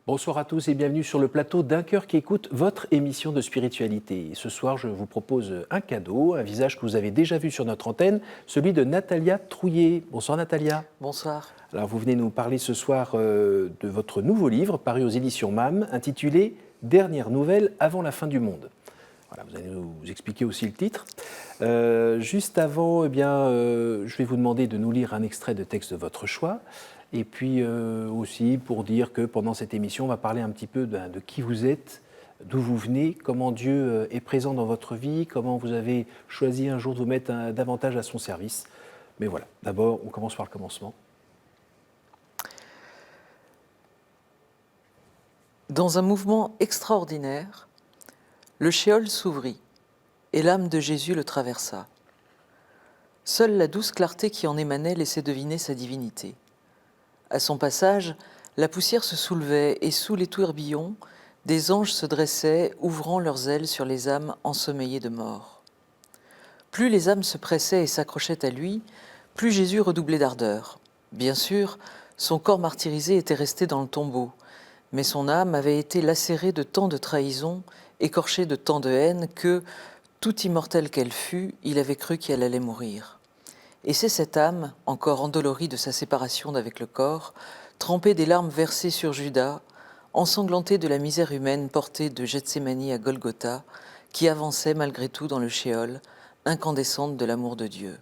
Bonsoir à tous et bienvenue sur le plateau d'Un cœur qui écoute, votre émission de spiritualité. Et ce soir, je vous propose un cadeau, un visage que vous avez déjà vu sur notre antenne, celui de Natalia Trouillet. Bonsoir Natalia. Bonsoir. Alors vous venez nous parler ce soir de votre nouveau livre paru aux éditions MAM, intitulé « Dernière nouvelle avant la fin du monde ». Voilà, vous allez nous expliquer aussi le titre. Juste avant, je vais vous demander de nous lire un extrait de texte de votre choix. Et puis aussi pour dire que pendant cette émission, on va parler un petit peu de qui vous êtes, d'où vous venez, comment Dieu est présent dans votre vie, comment vous avez choisi un jour de vous mettre davantage à son service. Mais voilà, d'abord, on commence par le commencement. Dans un mouvement extraordinaire, le shéol s'ouvrit et l'âme de Jésus le traversa. Seule la douce clarté qui en émanait laissait deviner sa divinité. À son passage, la poussière se soulevait et sous les tourbillons, des anges se dressaient, ouvrant leurs ailes sur les âmes ensommeillées de mort. Plus les âmes se pressaient et s'accrochaient à lui, plus Jésus redoublait d'ardeur. Bien sûr, son corps martyrisé était resté dans le tombeau, mais son âme avait été lacérée de tant de trahisons, écorchée de tant de haine que, tout immortelle qu'elle fût, il avait cru qu'elle allait mourir. Et c'est cette âme, encore endolorie de sa séparation d'avec le corps, trempée des larmes versées sur Judas, ensanglantée de la misère humaine portée de Gethsémani à Golgotha, qui avançait malgré tout dans le shéol, incandescente de l'amour de Dieu.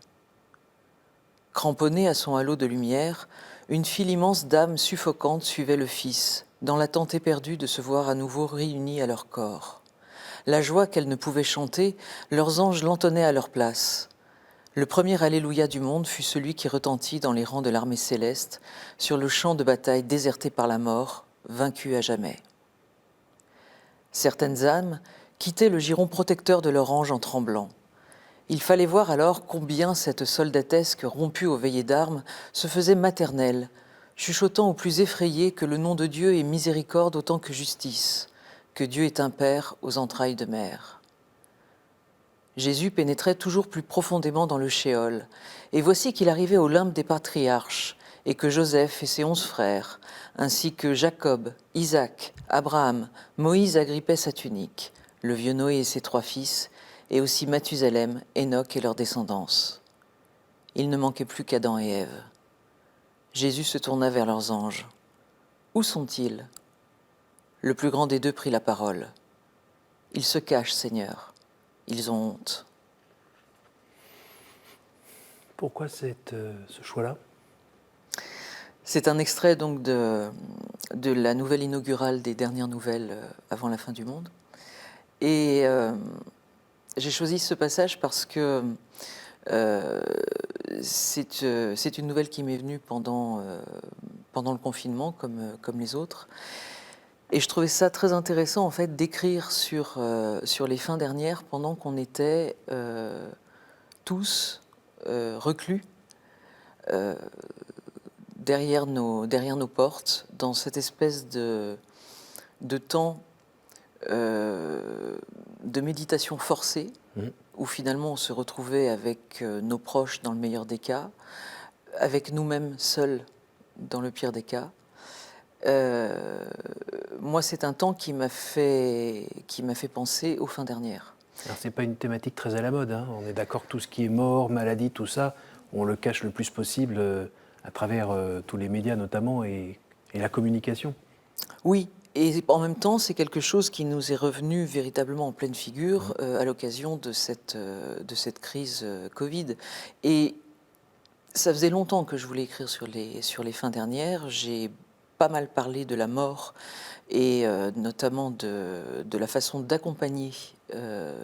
Cramponnée à son halo de lumière, une file immense d'âmes suffocantes suivait le Fils, dans l'attente éperdue de se voir à nouveau réunis à leur corps. La joie qu'elles ne pouvaient chanter, leurs anges l'entonnaient à leur place. Le premier Alléluia du monde fut celui qui retentit dans les rangs de l'armée céleste, sur le champ de bataille déserté par la mort, vaincu à jamais. Certaines âmes quittaient le giron protecteur de leur ange en tremblant. Il fallait voir alors combien cette soldatesque rompue aux veillées d'armes se faisait maternelle, chuchotant aux plus effrayés que le nom de Dieu est miséricorde autant que justice, que Dieu est un père aux entrailles de mère. Jésus pénétrait toujours plus profondément dans le shéol, et voici qu'il arrivait au limbe des patriarches, et que Joseph et ses 11 frères, ainsi que Jacob, Isaac, Abraham, Moïse agrippaient sa tunique, le vieux Noé et ses 3 fils, et aussi Mathusalem, Enoch et leur descendance. Il ne manquait plus qu'Adam et Ève. Jésus se tourna vers leurs anges. « Où sont-ils » Le plus grand des deux prit la parole. « Ils se cachent, Seigneur. Ils ont honte. » Pourquoi ce choix-là ? C'est un extrait donc de la nouvelle inaugurale des dernières nouvelles avant la fin du monde. Et j'ai choisi ce passage parce que c'est une nouvelle qui m'est venue pendant le confinement, comme les autres. Et je trouvais ça très intéressant en fait d'écrire sur les fins dernières pendant qu'on était tous reclus derrière nos portes, dans cette espèce de temps de méditation forcée, où finalement on se retrouvait avec nos proches dans le meilleur des cas, avec nous-mêmes seuls dans le pire des cas. Moi, c'est un temps qui m'a fait penser aux fins dernières. Alors, ce n'est pas une thématique très à la mode, hein. On est d'accord que tout ce qui est mort, maladie, tout ça, on le cache le plus possible à travers tous les médias notamment et la communication. Oui, et en même temps, c'est quelque chose qui nous est revenu véritablement en pleine figure à l'occasion de cette crise Covid. Et ça faisait longtemps que je voulais écrire sur les fins dernières. J'ai pas mal parlé de la mort et notamment de la façon d'accompagner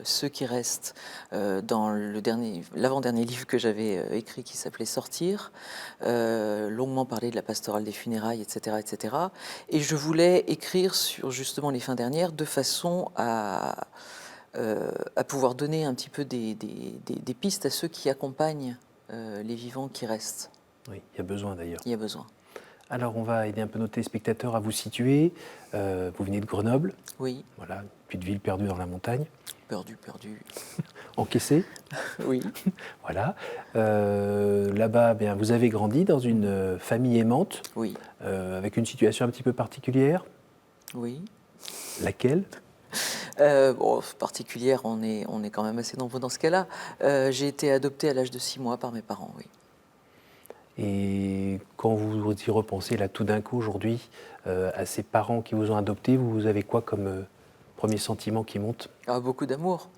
ceux qui restent dans l'avant-dernier livre que j'avais écrit qui s'appelait Sortir, longuement parlé de la pastorale des funérailles, etc., etc. Et je voulais écrire sur justement les fins dernières de façon à pouvoir donner un petit peu des pistes à ceux qui accompagnent les vivants qui restent. Oui, il y a besoin d'ailleurs. Il y a besoin. Alors, on va aider un peu nos téléspectateurs à vous situer. Vous venez de Grenoble. Oui. Voilà, une petite ville perdue dans la montagne. Perdu. Encaissé. Oui. Voilà. Là-bas, bien, vous avez grandi dans une famille aimante. Oui. Avec une situation un petit peu particulière. Oui. Laquelle? Bon, particulière, on est quand même assez nombreux dans ce cas-là. J'ai été adoptée à l'âge de 6 mois par mes parents, oui. Et quand vous y repensez, là, tout d'un coup, aujourd'hui, à ces parents qui vous ont adopté, vous avez quoi comme premier sentiment qui monte? Ah, beaucoup d'amour,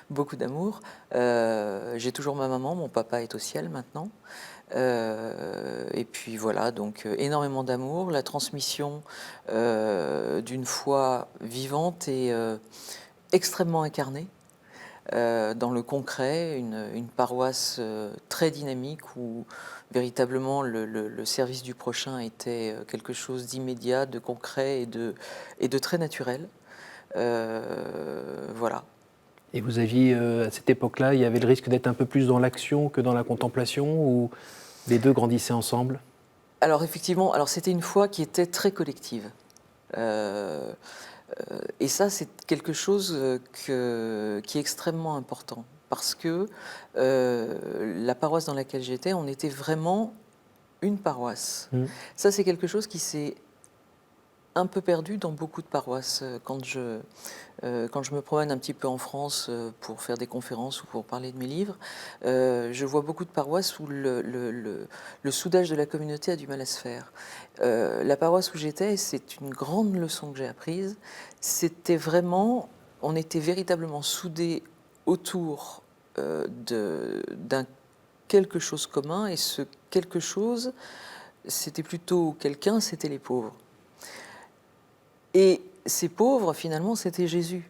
beaucoup d'amour. J'ai toujours ma maman, mon papa est au ciel maintenant. Et puis voilà, donc énormément d'amour, la transmission d'une foi vivante et extrêmement incarnée. Dans le concret, une paroisse très dynamique où véritablement le service du prochain était quelque chose d'immédiat, de concret et de très naturel. Voilà. Et vous aviez, à cette époque-là, il y avait le risque d'être un peu plus dans l'action que dans la contemplation, ou les deux grandissaient ensemble? Alors effectivement, alors c'était une foi qui était très collective. Euh, et ça, c'est quelque chose qui est extrêmement important. Parce que la paroisse dans laquelle j'étais, on était vraiment une paroisse. Mm. Ça, c'est quelque chose qui s'est un peu perdu dans beaucoup de paroisses. Quand je me promène un petit peu en France pour faire des conférences ou pour parler de mes livres, je vois beaucoup de paroisses où le soudage de la communauté a du mal à se faire. La paroisse où j'étais, c'est une grande leçon que j'ai apprise, c'était vraiment, on était véritablement soudés autour d'un quelque chose commun, et ce quelque chose, c'était plutôt quelqu'un, c'était les pauvres. Et ces pauvres, finalement, c'était Jésus.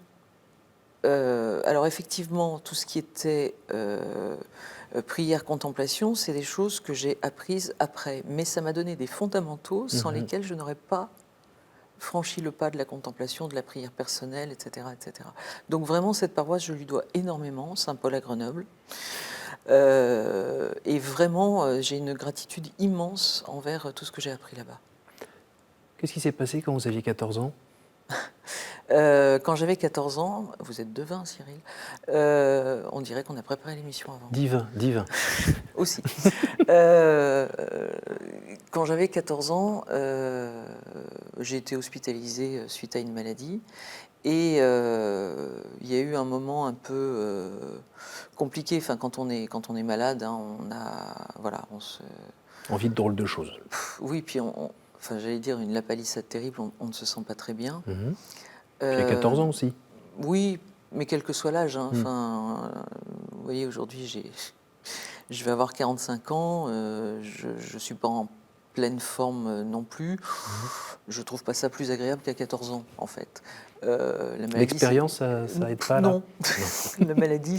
Alors effectivement, tout ce qui était prière, contemplation, c'est des choses que j'ai apprises après. Mais ça m'a donné des fondamentaux sans lesquels je n'aurais pas franchi le pas de la contemplation, de la prière personnelle, etc., etc. Donc vraiment, cette paroisse, je lui dois énormément, Saint-Paul à Grenoble. Et vraiment, j'ai une gratitude immense envers tout ce que j'ai appris là-bas. Qu'est-ce qui s'est passé quand vous aviez 14 ans? Quand j'avais 14 ans, vous êtes devin, Cyril, on dirait qu'on a préparé l'émission avant. Divin, divin. Aussi. Quand j'avais 14 ans, j'ai été hospitalisée suite à une maladie. Et il y a eu un moment un peu compliqué. Enfin, quand on est malade, hein, on a, voilà, on se. Envie de drôles de choses. Oui, puis enfin, j'allais dire une lapalissade terrible. On ne se sent pas très bien. J'ai 14 ans aussi. Oui, mais quel que soit l'âge. Hein, enfin, vous voyez, aujourd'hui, je vais avoir 45 ans. Je ne suis pas en pleine forme non plus. Je trouve pas ça plus agréable qu'à 14 ans, en fait. La maladie, L'expérience, ça aide pas là? Non. La maladie,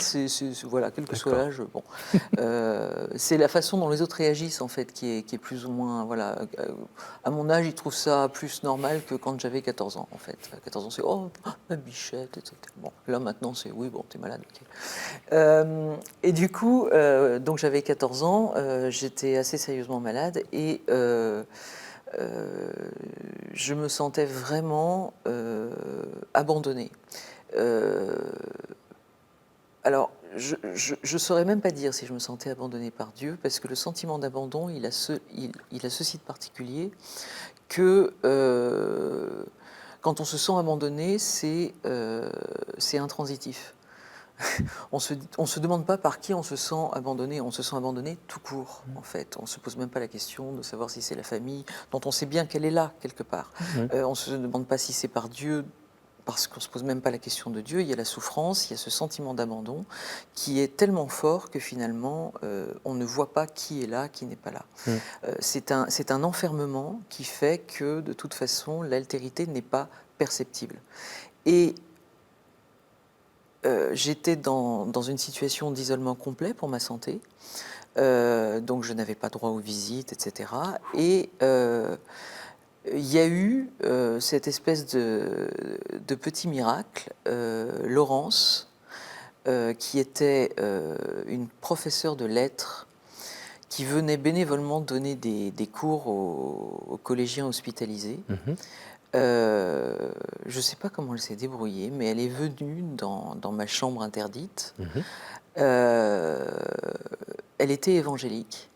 voilà, quel que soit l'âge, bon. C'est la façon dont les autres réagissent, en fait, qui est plus ou moins, voilà. À mon âge, ils trouvent ça plus normal que quand j'avais 14 ans, en fait. À 14 ans, c'est oh, ma bichette, etc. Bon, là maintenant, c'est oui, bon, t'es malade, ok. Et du coup, donc j'avais 14 ans, j'étais assez sérieusement malade et je me sentais vraiment abandonnée. Alors, je ne saurais même pas dire si je me sentais abandonnée par Dieu, parce que le sentiment d'abandon, il a ceci de particulier que quand on se sent abandonné, c'est intransitif. On se demande pas par qui on se sent abandonné, on se sent abandonné tout court, en fait. On se pose même pas la question de savoir si c'est la famille, dont on sait bien qu'elle est là, quelque part. On se demande pas si c'est par Dieu, parce qu'on se pose même pas la question de Dieu. Il y a la souffrance, il y a ce sentiment d'abandon qui est tellement fort que finalement, on ne voit pas qui est là, qui n'est pas là. C'est un enfermement qui fait que, de toute façon, l'altérité n'est pas perceptible. Et j'étais dans une situation d'isolement complet pour ma santé, donc je n'avais pas droit aux visites, etc. Et il y a eu cette espèce de petit miracle, Laurence, qui était une professeure de lettres qui venait bénévolement donner des cours aux collégiens hospitalisés. Je ne sais pas comment elle s'est débrouillée, mais elle est venue dans ma chambre interdite. Elle était évangélique.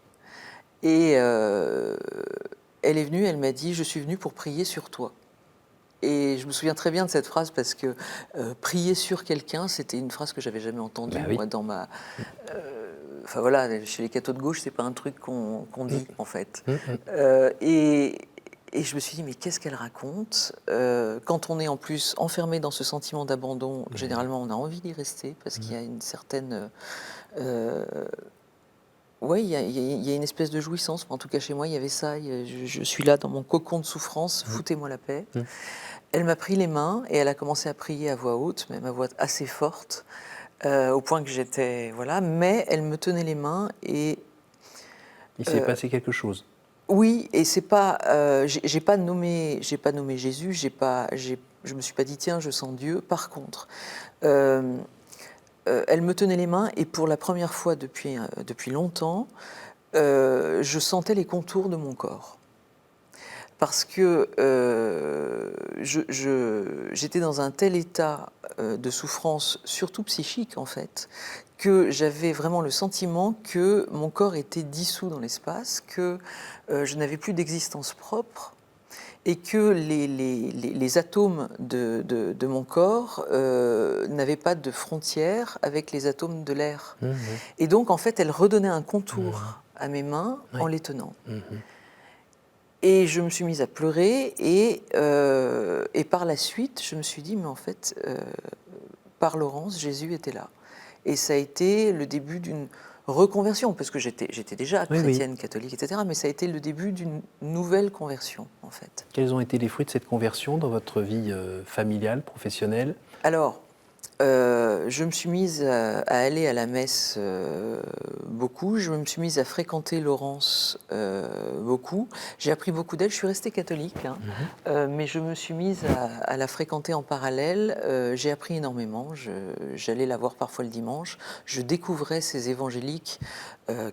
Et elle est venue, elle m'a dit, je suis venue pour prier sur toi. Et je me souviens très bien de cette phrase parce que prier sur quelqu'un, c'était une phrase que j'avais jamais entendue Bah oui. moi, dans ma. Enfin voilà, chez les cathos de gauche, c'est pas un truc qu'on dit en fait. Et je me suis dit, mais qu'est-ce qu'elle raconte? Quand on est en plus enfermé dans ce sentiment d'abandon, généralement on a envie d'y rester parce qu'il y a une certaine. Oui, il y a une espèce de jouissance. En tout cas, chez moi, il y avait ça. Je suis là dans mon cocon de souffrance, foutez-moi la paix. Elle m'a pris les mains et elle a commencé à prier à voix haute, même à voix assez forte, au point que j'étais. Voilà, mais elle me tenait les mains et. Il s'est passé quelque chose. Oui, et c'est pas. J'ai pas nommé Jésus, je me suis pas dit, tiens, je sens Dieu. Par contre. Elle me tenait les mains et pour la première fois depuis longtemps, je sentais les contours de mon corps. Parce que j'étais dans un tel état de souffrance, surtout psychique en fait, que j'avais vraiment le sentiment que mon corps était dissous dans l'espace, que je n'avais plus d'existence propre et que les atomes de mon corps n'avaient pas de frontières avec les atomes de l'air. Et donc, en fait, elle redonnait un contour à mes mains en les tenant. Et je me suis mise à pleurer et par la suite, je me suis dit, mais en fait, par Laurence, Jésus était là. Et ça a été le début d'une reconversion, parce que j'étais déjà chrétienne, catholique, etc. Mais ça a été le début d'une nouvelle conversion, en fait. Quels ont été les fruits de cette conversion dans votre vie familiale, professionnelle? Alors, je me suis mise à aller à la messe beaucoup. Je me suis mise à fréquenter Laurence beaucoup. J'ai appris beaucoup d'elle. Je suis restée catholique, mais je me suis mise à la fréquenter en parallèle. J'ai appris énormément. J'allais la voir parfois le dimanche. Je découvrais ces évangéliques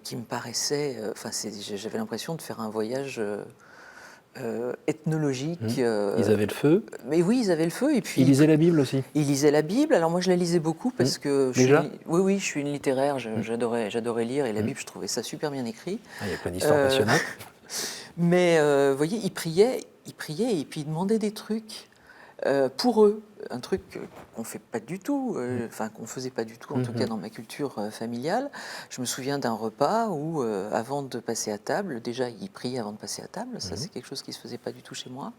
qui me paraissaient. J'avais l'impression de faire un voyage. Ethnologique. Ils avaient le feu. Mais oui, ils avaient le feu. Et puis, ils lisaient la Bible aussi. Ils lisaient la Bible. Alors moi, je la lisais beaucoup parce que je suis une littéraire. J'adorais lire et la Bible, je trouvais ça super bien écrit. Il y a plein d'histoires passionnantes. Mais vous voyez, ils priaient et puis ils demandaient des trucs pour eux. Un truc qu'on fait pas du tout, qu'on faisait pas du tout, en tout cas dans ma culture familiale. Je me souviens d'un repas où, avant de passer à table, déjà ils priaient avant de passer à table. Ça, c'est quelque chose qui se faisait pas du tout chez moi.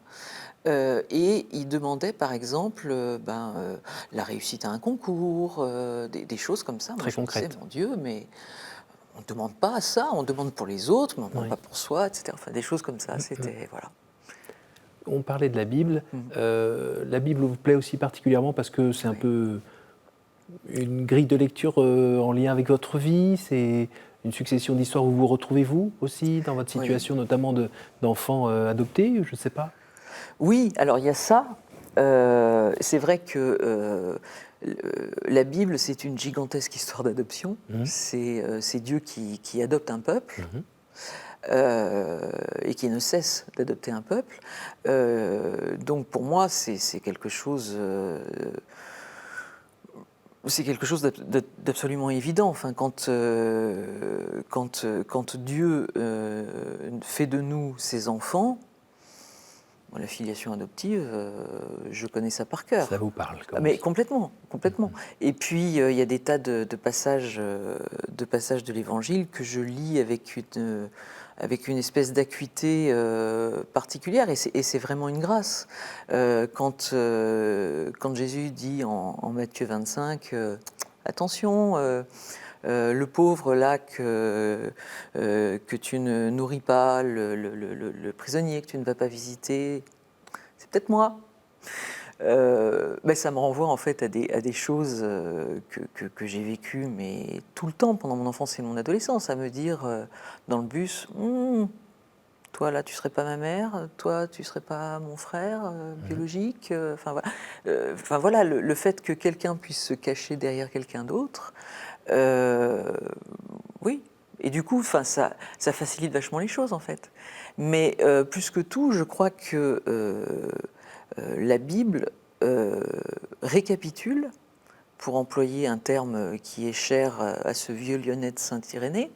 Et ils demandaient, par exemple, la réussite à un concours, des choses comme ça. Très concrètes. Je me disais, mon Dieu, mais on ne demande pas ça. On demande pour les autres, mais on ne demande pas pour soi, etc. Enfin, des choses comme ça. C'était voilà. On parlait de la Bible. La Bible vous plaît aussi particulièrement parce que c'est un peu une grille de lecture en lien avec votre vie. C'est une succession d'histoires où vous retrouvez vous aussi dans votre situation, notamment d'enfants adoptés, je ne sais pas. Oui, alors il y a ça. C'est vrai que la Bible, c'est une gigantesque histoire d'adoption. C'est Dieu qui adopte un peuple. Et qui ne cesse d'adopter un peuple. Donc pour moi, c'est quelque chose d'absolument évident. Enfin, quand Dieu fait de nous ses enfants, la filiation adoptive, je connais ça par cœur. Ça vous parle Mais complètement. Et puis, il y a des tas de passages de l'Évangile que je lis avec une espèce d'acuité particulière, et c'est vraiment une grâce. Quand Jésus dit en Matthieu 25, attention, le pauvre là que tu ne nourris pas, le prisonnier que tu ne vas pas visiter, c'est peut-être moi. Ça me renvoie en fait à des choses que j'ai vécues, mais tout le temps pendant mon enfance et mon adolescence, à me dire dans le bus, toi là tu serais pas ma mère, toi tu serais pas mon frère biologique. Voilà, le fait que quelqu'un puisse se cacher derrière quelqu'un d'autre, oui. Et du coup, ça facilite vachement les choses en fait. Mais plus que tout, je crois que la Bible récapitule, pour employer un terme qui est cher à ce vieux Lyonnais de Saint-Irénée,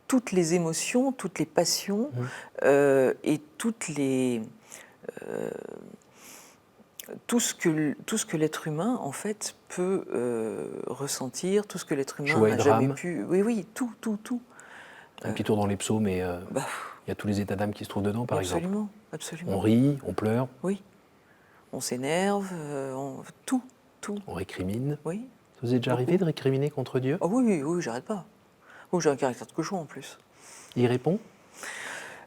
toutes les émotions, toutes les passions et toutes les tout ce que l'être humain, en fait, peut ressentir, tout ce que l'être humain Joie et n'a jamais drame. pu... Oui, oui, tout. Un petit tour dans les psaumes, mais Bah, il y a tous les états d'âme qui se trouvent dedans, par exemple. absolument, On absolument. rit, on pleure, Oui, on s'énerve, tout, on récrimine. oui. Ça vous est déjà arrivé Beaucoup. de récriminer contre Dieu? Ah oui, oui, oui, j'arrête pas. Oh, j'ai un caractère de cochon en plus. Il répond?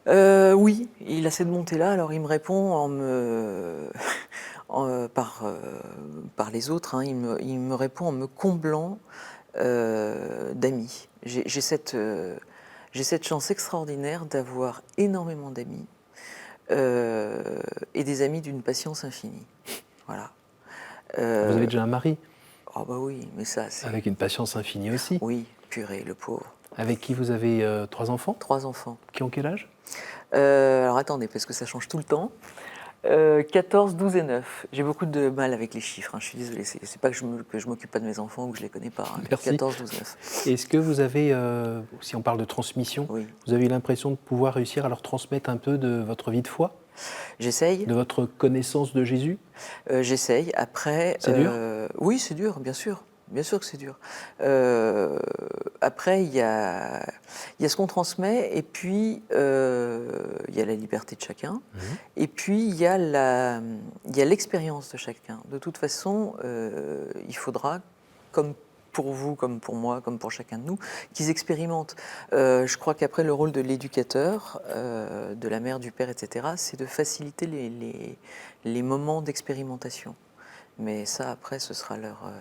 Oui, il a cette montée-là, alors il me répond en me... par les autres, hein, il me répond en me comblant d'amis. J'ai cette chance extraordinaire d'avoir énormément d'amis et des amis d'une patience infinie. Voilà. Vous avez déjà un mari, Oh bah oui, mais ça c'est... avec une patience infinie aussi, Oui, purée, le pauvre. avec qui vous avez 3 enfants, 3 enfants. qui ont quel âge? Alors attendez, parce que ça change tout le temps. 14, 12 et 9. J'ai beaucoup de mal avec les chiffres, hein, je suis désolée. C'est pas que je m'occupe pas de mes enfants ou que je les connais pas, hein. Merci. 14, 12, 9. Est-ce que vous avez, si on parle de transmission, Oui. vous avez l'impression de pouvoir réussir à leur transmettre un peu de votre vie de foi, J'essaye. de votre connaissance de Jésus? J'essaye. Après. C'est dur? Oui, c'est dur, bien sûr. Bien sûr que c'est dur. Après, il y a ce qu'on transmet, et puis il y a la liberté de chacun, et puis il y a l'expérience de chacun. De toute façon, il faudra, comme pour vous, comme pour moi, comme pour chacun de nous, qu'ils expérimentent. Je crois qu'après, le rôle de l'éducateur, de la mère, du père, etc., c'est de faciliter les moments d'expérimentation. Mais ça, après, ce sera leur...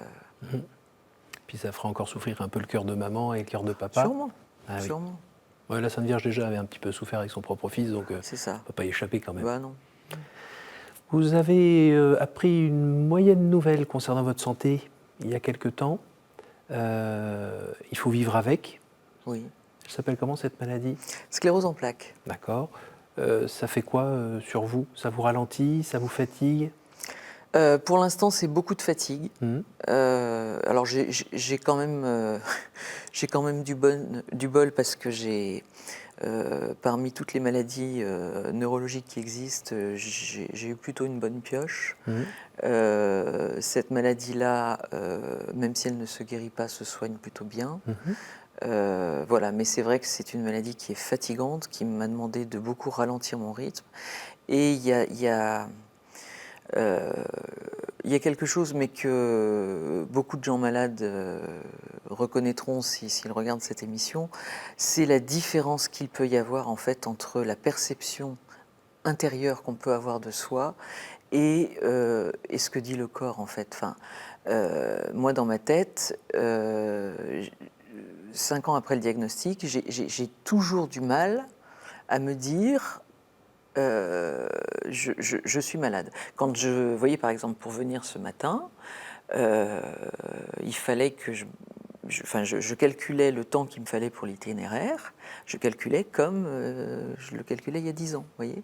Puis ça fera encore souffrir un peu le cœur de maman et le cœur de papa. Sûrement, Ah oui. sûrement. Ouais, la Sainte Vierge déjà avait un petit peu souffert avec son propre fils, donc C'est ça. on ne peut pas y échapper quand même. Bah non. Vous avez appris une moyenne nouvelle concernant votre santé il y a quelque temps. Il faut vivre avec. Oui. Elle s'appelle comment cette maladie? Sclérose en plaques. D'accord. Ça fait quoi sur vous? Ça vous ralentit? Ça vous fatigue? Pour l'instant, c'est beaucoup de fatigue. Alors j'ai quand même, j'ai quand même du bol parce que parmi toutes les maladies neurologiques qui existent, j'ai eu plutôt une bonne pioche. Cette maladie-là, même si elle ne se guérit pas, se soigne plutôt bien. Voilà, mais c'est vrai que c'est une maladie qui est fatigante, qui m'a demandé de beaucoup ralentir mon rythme. Et il y a quelque chose, mais que beaucoup de gens malades reconnaîtront s'ils regardent cette émission, c'est la différence qu'il peut y avoir en fait entre la perception intérieure qu'on peut avoir de soi et ce que dit le corps en fait. Enfin, moi dans ma tête, 5 ans après le diagnostic, j'ai toujours du mal à me dire je suis malade. Quand je voyais par exemple pour venir ce matin, il fallait que je calculais le temps qu'il me fallait pour l'itinéraire, je calculais comme je le calculais il y a 10 ans, vous voyez.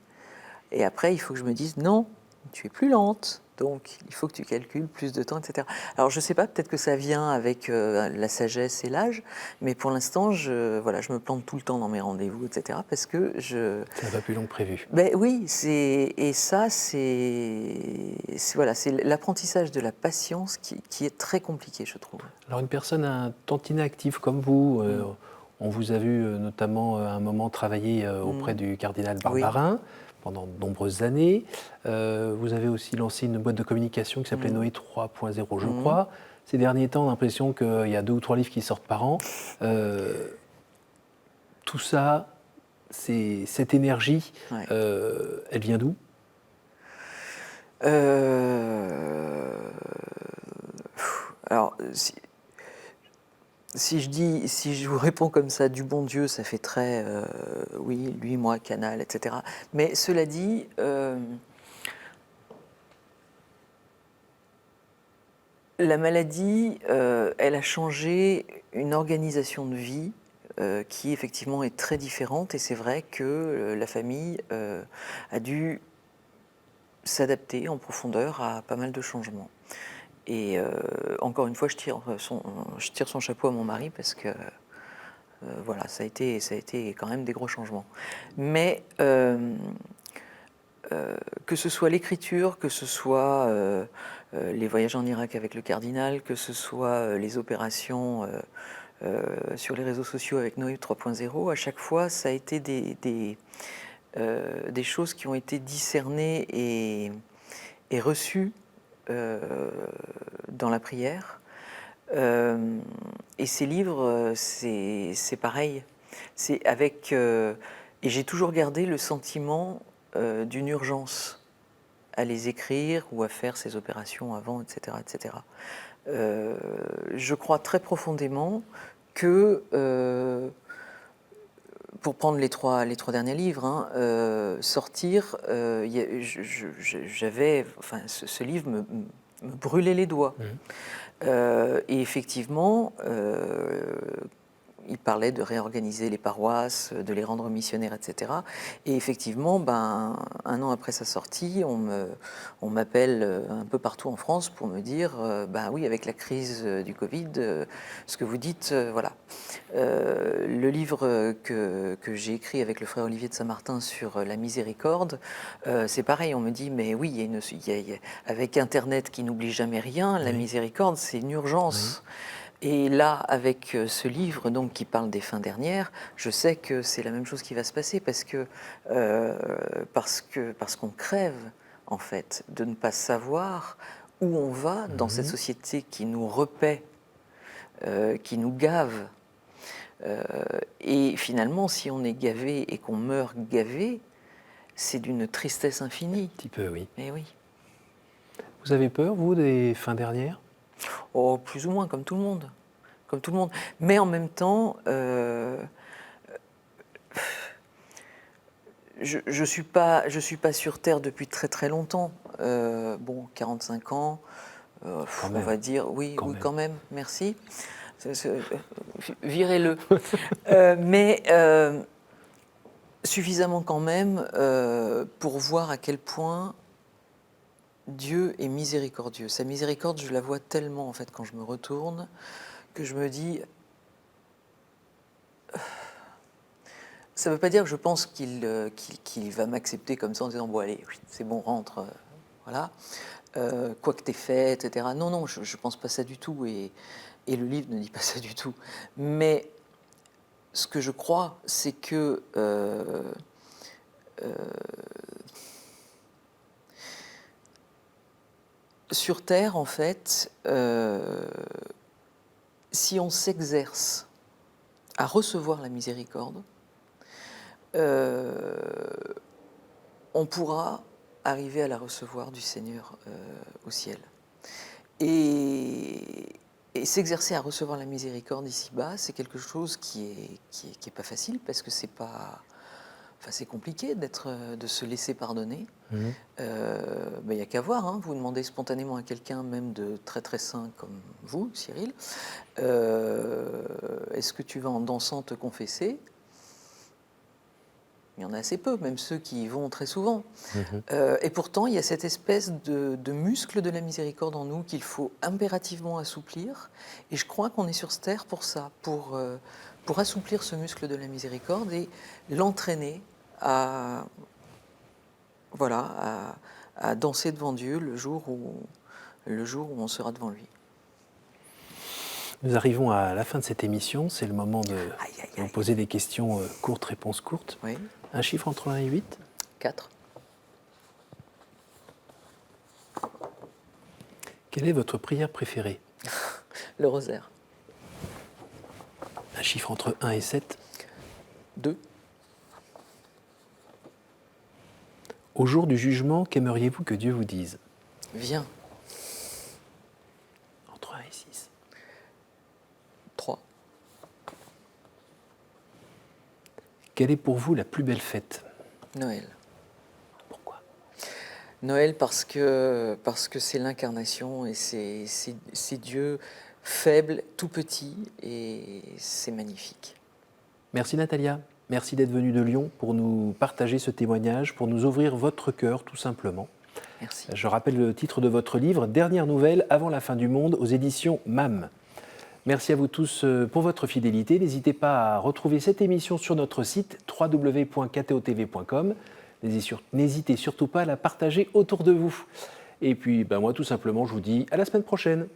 Et après, il faut que je me dise non, tu es plus lente, donc il faut que tu calcules plus de temps, etc. Alors je ne sais pas, peut-être que ça vient avec la sagesse et l'âge, mais pour l'instant, je me plante tout le temps dans mes rendez-vous, etc. Parce que Ça va plus long que prévu. Ben oui, et ça, c'est l'apprentissage de la patience qui est très compliqué, je trouve. Alors une personne un tantinet active comme vous, on vous a vu notamment à un moment travailler auprès du cardinal Barbarin pendant de nombreuses années. Vous avez aussi lancé une boîte de communication qui s'appelait Noé 3.0, je crois. Ces derniers temps, on a l'impression qu'il y a 2 ou 3 livres qui sortent par an. Tout ça, cette énergie, elle vient d'où? Alors, si je vous réponds comme ça, du bon Dieu, ça fait très, oui, lui, moi, canal, etc. Mais cela dit, la maladie, elle a changé une organisation de vie qui effectivement est très différente, et c'est vrai que la famille a dû s'adapter en profondeur à pas mal de changements. Et encore une fois, je tire son chapeau à mon mari parce que voilà, ça a été quand même des gros changements. Mais que ce soit l'écriture, que ce soit les voyages en Irak avec le cardinal, que ce soit les opérations sur les réseaux sociaux avec Noé 3.0, à chaque fois, ça a été des choses qui ont été discernées et reçues dans la prière. Et ces livres, c'est pareil. C'est avec, et j'ai toujours gardé le sentiment d'une urgence à les écrire ou à faire ces opérations avant, etc. etc. Je crois très profondément que, pour prendre les trois derniers livres, hein, sortir, j'avais, enfin, ce livre me brûlait les doigts. Et effectivement, il parlait de réorganiser les paroisses, de les rendre missionnaires, etc. Et effectivement, un an après sa sortie, on m'appelle un peu partout en France pour me dire, oui, avec la crise du Covid, ce que vous dites, voilà. Le livre que j'ai écrit avec le frère Olivier de Saint-Martin sur la miséricorde, c'est pareil, on me dit, mais oui, avec Internet qui n'oublie jamais rien, la miséricorde, c'est une urgence. Oui. Et là, avec ce livre donc, qui parle des fins dernières, je sais que c'est la même chose qui va se passer parce qu'on crève, en fait, de ne pas savoir où on va dans cette société qui nous repaît, qui nous gave. Et finalement, si on est gavé et qu'on meurt gavé, c'est d'une tristesse infinie. Un petit peu, oui. Mais oui. Vous avez peur, vous, des fins dernières ? Oh, plus ou moins, comme tout le monde. Comme tout le monde. Mais en même temps, je suis pas sur Terre depuis très très longtemps. 45 ans, on va dire, oui, quand même, merci. Virez-le. Mais suffisamment quand même pour voir à quel point Dieu est miséricordieux. Sa miséricorde, je la vois tellement en fait quand je me retourne que je me dis, ça ne veut pas dire que je pense qu'il va m'accepter comme ça en disant bon allez, c'est bon, rentre, voilà, quoi que t'aies fait, etc. Non, je ne pense pas ça du tout et le livre ne dit pas ça du tout. Mais ce que je crois, c'est que sur Terre, en fait, si on s'exerce à recevoir la miséricorde, on pourra arriver à la recevoir du Seigneur au ciel. Et s'exercer à recevoir la miséricorde ici-bas, c'est quelque chose qui est pas facile parce que c'est pas... Enfin, c'est compliqué de se laisser pardonner. Il n'y a qu'à voir, hein. Vous demandez spontanément à quelqu'un, même de très très saint comme vous, Cyril, est-ce que tu vas en dansant te confesser ? Il y en a assez peu, même ceux qui y vont très souvent. Et pourtant, il y a cette espèce de muscle de la miséricorde en nous qu'il faut impérativement assouplir. Et je crois qu'on est sur cette terre pour ça, pour assouplir ce muscle de la miséricorde et l'entraîner à danser devant Dieu le jour où on sera devant lui. Nous arrivons à la fin de cette émission. C'est le moment de vous poser des questions courtes, réponses courtes. Oui. Un chiffre entre 1 et 8 ? 4. Quelle est votre prière préférée ? Le rosaire. Un chiffre entre 1 et 7 ? 2. Au jour du jugement, qu'aimeriez-vous que Dieu vous dise ? Viens. Entre 1 et 6 ? 3. Quelle est pour vous la plus belle fête ? Noël. Pourquoi ? Noël parce que c'est l'incarnation et c'est Dieu faible, tout petit et c'est magnifique. Merci Natalia. Merci d'être venue de Lyon pour nous partager ce témoignage, pour nous ouvrir votre cœur tout simplement. Merci. Je rappelle le titre de votre livre, Dernière nouvelle avant la fin du monde, aux éditions MAM. Merci à vous tous pour votre fidélité. N'hésitez pas à retrouver cette émission sur notre site www.ktotv.com. N'hésitez surtout pas à la partager autour de vous. Et puis, moi, tout simplement, je vous dis à la semaine prochaine.